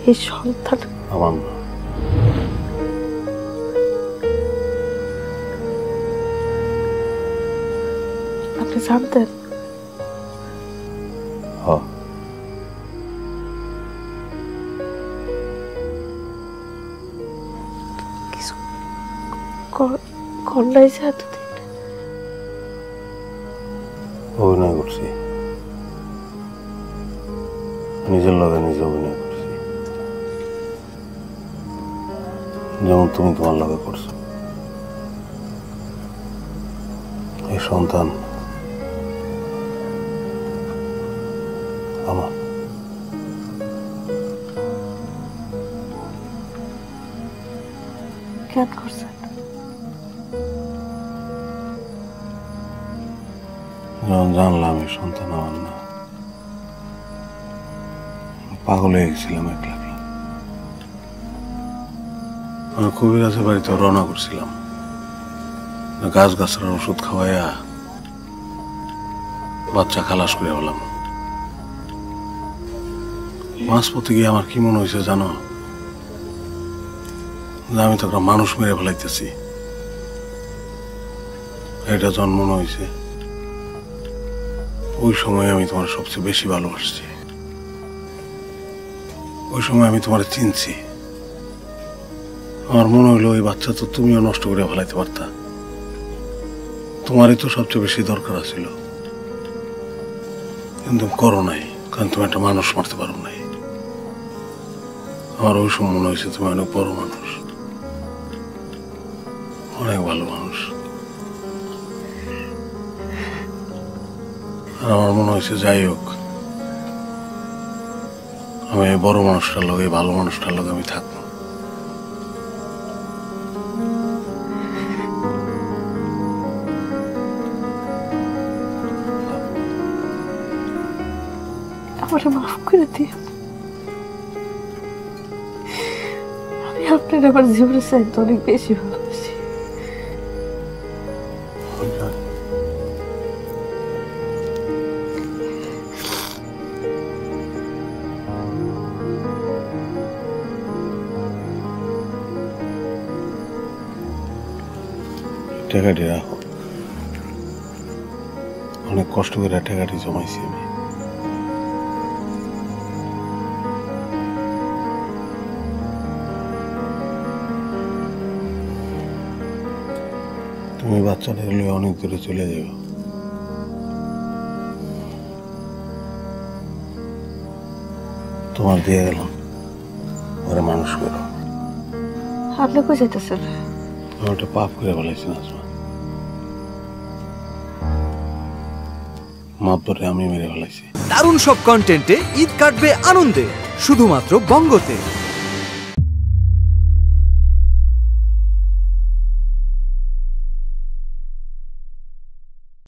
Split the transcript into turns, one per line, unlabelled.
এই সন্তান
আমার না।
আপনি জানতেন?
হ্যাঁ,
কিছু কন্যাই যে এতদিন
অভিনয় করছি, নিজের লগে নিজে অভিনয় করছি, যেমন তুমি তোমার লগে করছো। এই সন্তান আমার।
কেন করছেন?
যখন জানলাম এই সন্তান আমার না, পাগল হয়ে গেছিলাম একলা একলা। আমি কবিরাজের বাড়িতে রওনা করছিলাম, গাছ গাছড়ার ওষুধ খাওয়াইয়া বাচ্চা খালাস করে বললাম। মাঝপথে গিয়ে আমার কি মনে হয়েছে জানো? যে আমি তো একটা মানুষ মেরে ফেলাইতেছি। এটা যখন মনে হয়েছে, ওই সময় আমি তোমার সবচেয়ে বেশি ভালোবাসছি। ওই সময় আমি তোমার চিনছি। আমার মনে হইলো ওই বাচ্চা তো তুমিও নষ্ট করে ফেলাইতে পারতা। তোমারই তো সবচেয়ে বেশি দরকার ছিল, কিন্তু করো নাই, কারণ তুমি একটা মানুষ মারতে পারো নাই। আমার ওই সময় মনে হয়েছে তুমি অনেক বড় মানুষ, অনেক ভালো মানুষ। আর আমার মনে হয়েছে যাই হোক, আমি এই বড় মানুষটার লগে, ভালো মানুষটার লগে আমি থাকবো।
আমাকে মাফ করে দিও। আমি আপনার আমার জীবনে চাইতে অনেক বেশি ভালোবাসি।
টাকাটি রাখো, অনেক কষ্ট করে টাকাটি জমাইছি আমি। তুমি বাচ্চাটা হলে অনেক দূরে চলে যাবে, তোমার দিয়ে গেলাম, ওরা মানুষ করো।
আপনি কই যাইতেছেন?
আমি একটা পাপ করে ফেলাইছি নাজমা, মাপ ধরে আমি মেরে ফেলাইছি।
দারুণ সব কন্টেন্টে ঈদ কাটবে আনন্দে, শুধুমাত্র বঙ্গতে।